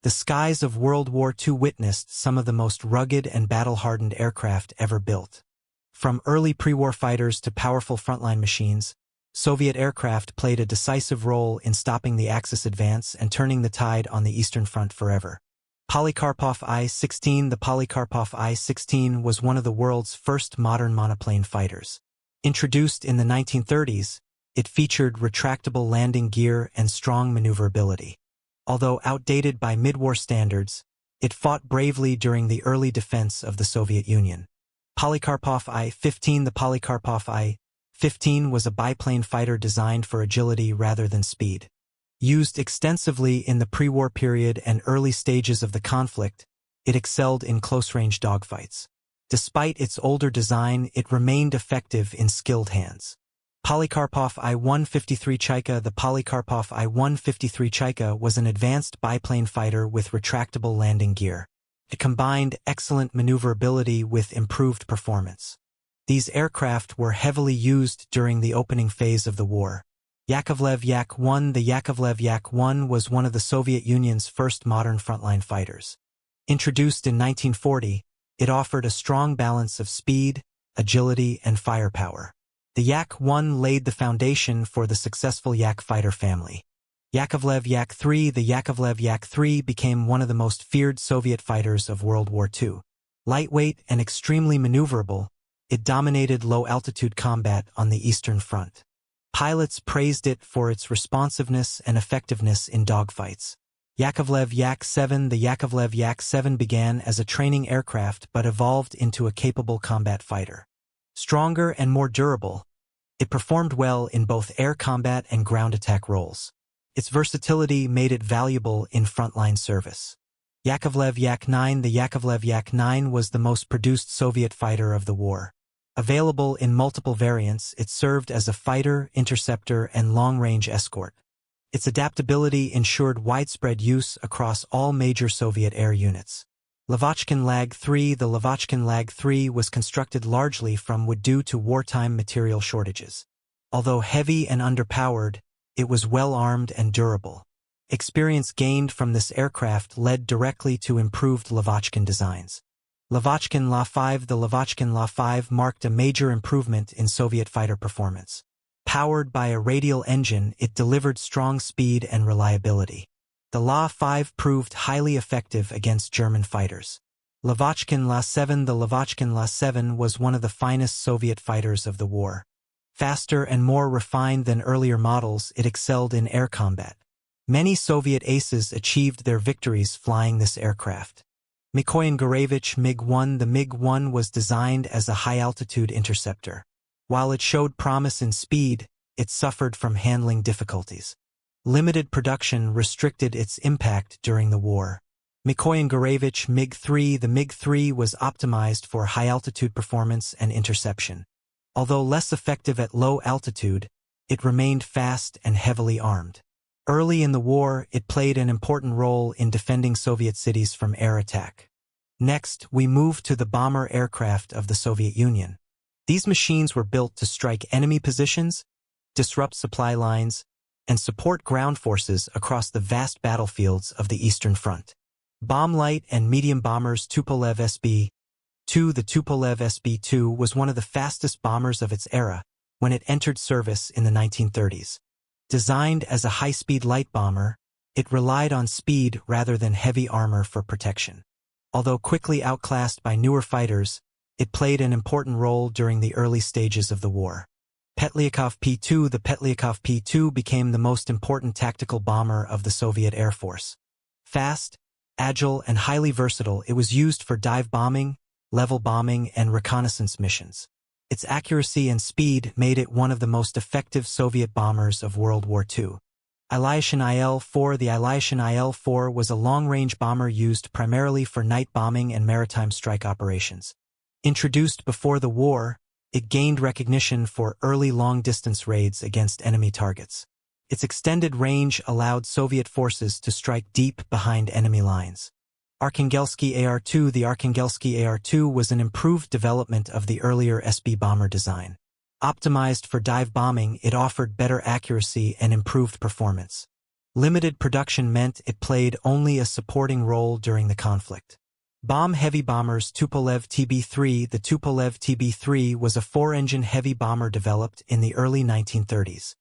The skies of World War II witnessed some of the most rugged and battle-hardened aircraft ever built. From early pre-war fighters to powerful frontline machines, Soviet aircraft played a decisive role in stopping the Axis advance and turning the tide on the Eastern Front forever. Polikarpov I-16. The Polikarpov I-16 was one of the world's first modern monoplane fighters. Introduced in the 1930s, it featured retractable landing gear and strong maneuverability. Although outdated by mid-war standards, it fought bravely during the early defense of the Soviet Union. Polikarpov I-15. The Polikarpov I-15 was a biplane fighter designed for agility rather than speed. Used extensively in the pre-war period and early stages of the conflict, it excelled in close-range dogfights. Despite its older design, it remained effective in skilled hands. Polikarpov I-153 Chaika. The Polikarpov I-153 Chaika was an advanced biplane fighter with retractable landing gear. It combined excellent maneuverability with improved performance. These aircraft were heavily used during the opening phase of the war. Yakovlev Yak-1. The Yakovlev Yak-1 was one of the Soviet Union's first modern frontline fighters. Introduced in 1940, it offered a strong balance of speed, agility, and firepower. The Yak-1 laid the foundation for the successful Yak fighter family. Yakovlev Yak-3. The Yakovlev Yak-3 became one of the most feared Soviet fighters of World War II. Lightweight and extremely maneuverable, it dominated low-altitude combat on the Eastern Front. Pilots praised it for its responsiveness and effectiveness in dogfights. Yakovlev Yak-7. The Yakovlev Yak-7 began as a training aircraft but evolved into a capable combat fighter. Stronger and more durable, it performed well in both air combat and ground attack roles. Its versatility made it valuable in frontline service. Yakovlev Yak-9. The Yakovlev Yak-9 was the most produced Soviet fighter of the war. Available in multiple variants, it served as a fighter, interceptor, and long-range escort. Its adaptability ensured widespread use across all major Soviet air units. Lavochkin Lag-3. The Lavochkin Lag-3 was constructed largely from wood due to wartime material shortages. Although heavy and underpowered, it was well-armed and durable. Experience gained from this aircraft led directly to improved Lavochkin designs. Lavochkin La-5. The Lavochkin La-5 marked a major improvement in Soviet fighter performance. Powered by a radial engine, it delivered strong speed and reliability. The La-5 proved highly effective against German fighters. Lavochkin La-7. The Lavochkin La-7 was one of the finest Soviet fighters of the war. Faster and more refined than earlier models, it excelled in air combat. Many Soviet aces achieved their victories flying this aircraft. Mikoyan Gurevich MiG-1. The MiG-1 was designed as a high-altitude interceptor. While it showed promise in speed, it suffered from handling difficulties. Limited production restricted its impact during the war. Mikoyan Gurevich MiG-3. The MiG-3 was optimized for high-altitude performance and interception. Although less effective at low altitude, it remained fast and heavily armed. Early in the war, it played an important role in defending Soviet cities from air attack. Next, we move to the bomber aircraft of the Soviet Union. These machines were built to strike enemy positions, disrupt supply lines, and support ground forces across the vast battlefields of the Eastern Front. Bomb light and medium bombers Tupolev SB-2. The Tupolev SB-2 was one of the fastest bombers of its era when it entered service in the 1930s. Designed as a high-speed light bomber, it relied on speed rather than heavy armor for protection. Although quickly outclassed by newer fighters, it played an important role during the early stages of the war. Petlyakov P-2. The Petlyakov P-2 became the most important tactical bomber of the Soviet Air Force. Fast, agile, and highly versatile, it was used for dive bombing, level bombing, and reconnaissance missions. Its accuracy and speed made it one of the most effective Soviet bombers of World War II. Ilyushin IL-4. The Ilyushin IL-4 was a long-range bomber used primarily for night bombing and maritime strike operations. Introduced before the war, it gained recognition for early long-distance raids against enemy targets. Its extended range allowed Soviet forces to strike deep behind enemy lines. Arkhangelsky AR-2. The Arkhangelsky AR-2 was an improved development of the earlier SB bomber design. Optimized for dive bombing, it offered better accuracy and improved performance. Limited production meant it played only a supporting role during the conflict. Bomb-heavy bombers Tupolev TB-3. The Tupolev TB-3 was a four-engine heavy bomber developed in the early 1930s.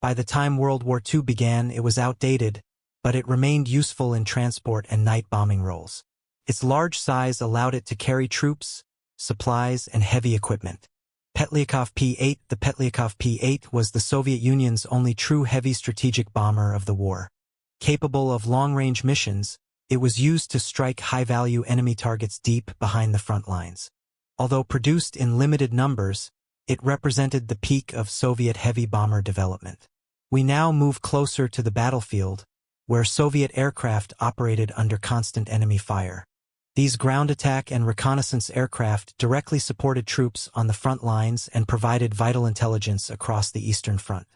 By the time World War II began, it was outdated, but it remained useful in transport and night bombing roles. Its large size allowed it to carry troops, supplies, and heavy equipment. Petlyakov P-8. The Petlyakov P-8 was the Soviet Union's only true heavy strategic bomber of the war. Capable of long-range missions, it was used to strike high-value enemy targets deep behind the front lines. Although produced in limited numbers, it represented the peak of Soviet heavy bomber development. We now move closer to the battlefield, where Soviet aircraft operated under constant enemy fire. These ground attack and reconnaissance aircraft directly supported troops on the front lines and provided vital intelligence across the Eastern Front.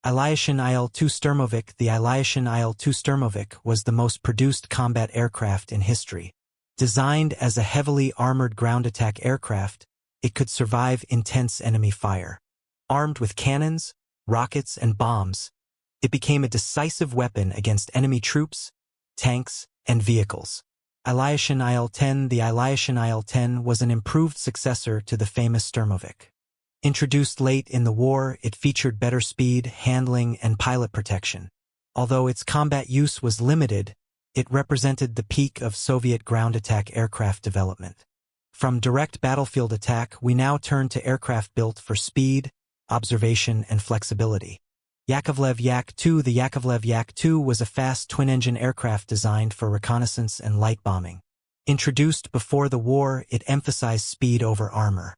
Ilyushin Il-2 Sturmovik. The Ilyushin Il-2 Sturmovik was the most produced combat aircraft in history. Designed as a heavily armored ground attack aircraft, it could survive intense enemy fire. Armed with cannons, rockets, and bombs, it became a decisive weapon against enemy troops, tanks, and vehicles. Ilyushin Il-10. The Ilyushin Il-10 was an improved successor to the famous Sturmovik. Introduced late in the war, it featured better speed, handling, and pilot protection. Although its combat use was limited, it represented the peak of Soviet ground attack aircraft development. From direct battlefield attack, we now turn to aircraft built for speed, observation, and flexibility. Yakovlev Yak-2. The Yakovlev Yak-2 was a fast twin-engine aircraft designed for reconnaissance and light bombing. Introduced before the war, it emphasized speed over armor.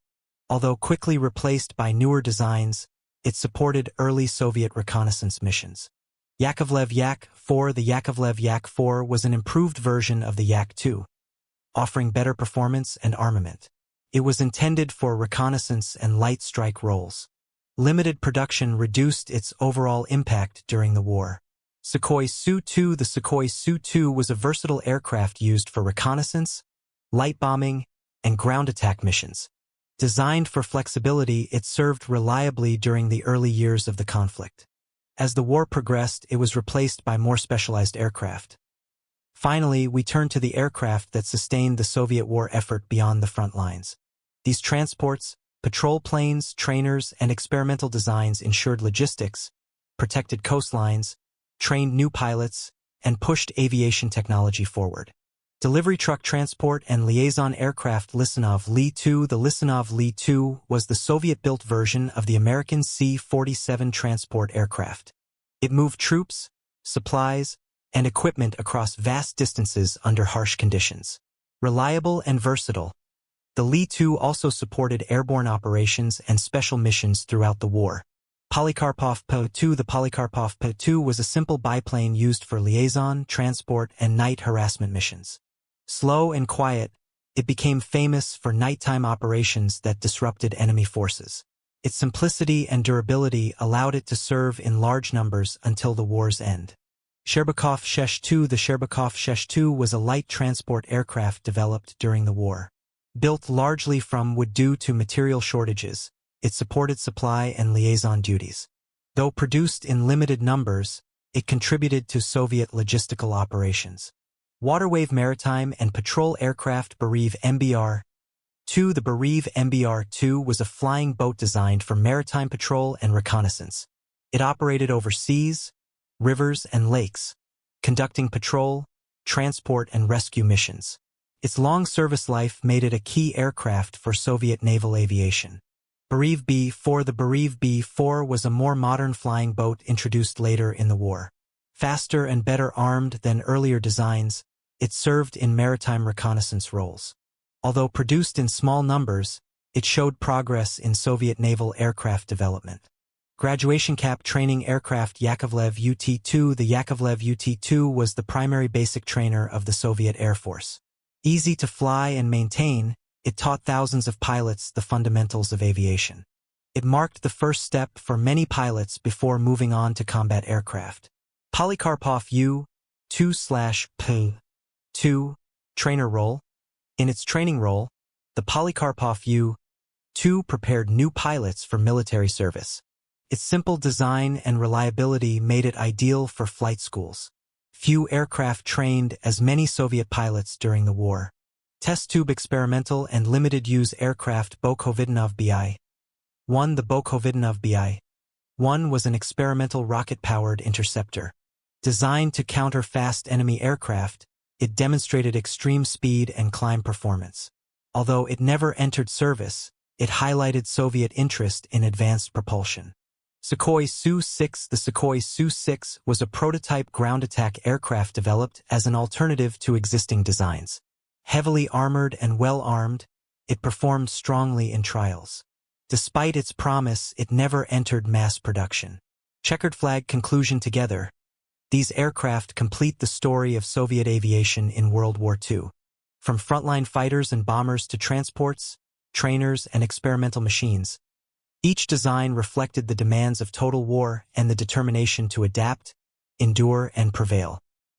Although quickly replaced by newer designs, it supported early Soviet reconnaissance missions. Yakovlev Yak-4. The Yakovlev Yak-4 was an improved version of the Yak-2, offering better performance and armament. It was intended for reconnaissance and light strike roles. Limited production reduced its overall impact during the war. Sukhoi Su-2. The Sukhoi Su-2 was a versatile aircraft used for reconnaissance, light bombing, and ground attack missions. Designed for flexibility, it served reliably during the early years of the conflict. As the war progressed, it was replaced by more specialized aircraft. Finally, we turn to the aircraft that sustained the Soviet war effort beyond the front lines. These transports, patrol planes, trainers, and experimental designs ensured logistics, protected coastlines, trained new pilots, and pushed aviation technology forward. Delivery truck transport and liaison aircraft Lisanov Li-2. The Lisanov Li-2 was the Soviet-built version of the American C-47 transport aircraft. It moved troops, supplies, and equipment across vast distances under harsh conditions. Reliable and versatile, the Li-2 also supported airborne operations and special missions throughout the war. Polikarpov Po-2. The Polikarpov Po-2 was a simple biplane used for liaison, transport, and night harassment missions. Slow and quiet, it became famous for nighttime operations that disrupted enemy forces. Its simplicity and durability allowed it to serve in large numbers until the war's end. Sherbakov Shesh-2. The Sherbakov Shesh-2 was a light transport aircraft developed during the war. Built largely from wood due to material shortages, it supported supply and liaison duties. Though produced in limited numbers, it contributed to Soviet logistical operations. Waterwave maritime and patrol aircraft Bereev MBR-2. The Bereev MBR-2 was a flying boat designed for maritime patrol and reconnaissance. It operated over seas, rivers, and lakes, conducting patrol, transport, and rescue missions. Its long service life made it a key aircraft for Soviet naval aviation. Bereev B-4. The Bereev B-4 was a more modern flying boat introduced later in the war. Faster and better armed than earlier designs, it served in maritime reconnaissance roles. Although produced in small numbers, it showed progress in Soviet naval aircraft development. Graduation cap training aircraft Yakovlev UT-2. The Yakovlev UT-2 was the primary basic trainer of the Soviet Air Force. Easy to fly and maintain, it taught thousands of pilots the fundamentals of aviation. It marked the first step for many pilots before moving on to combat aircraft. Polikarpov U-2/P-2 trainer role. In its training role, the Polikarpov U-2 prepared new pilots for military service. Its simple design and reliability made it ideal for flight schools. Few aircraft trained as many Soviet pilots during the war. Test tube experimental and limited-use aircraft Bokhovidinov Bi-1. The Bokhovidinov Bi-1 was an experimental rocket-powered interceptor. Designed to counter fast enemy aircraft, it demonstrated extreme speed and climb performance. Although it never entered service, it highlighted Soviet interest in advanced propulsion. Sukhoi Su-6. The Sukhoi Su-6 was a prototype ground attack aircraft developed as an alternative to existing designs. Heavily armored and well-armed, it performed strongly in trials. Despite its promise, it never entered mass production. Checkered flag conclusion. Together, these aircraft complete the story of Soviet aviation in World War II. From frontline fighters and bombers to transports, trainers, and experimental machines, each design reflected the demands of total war and the determination to adapt, endure, and prevail.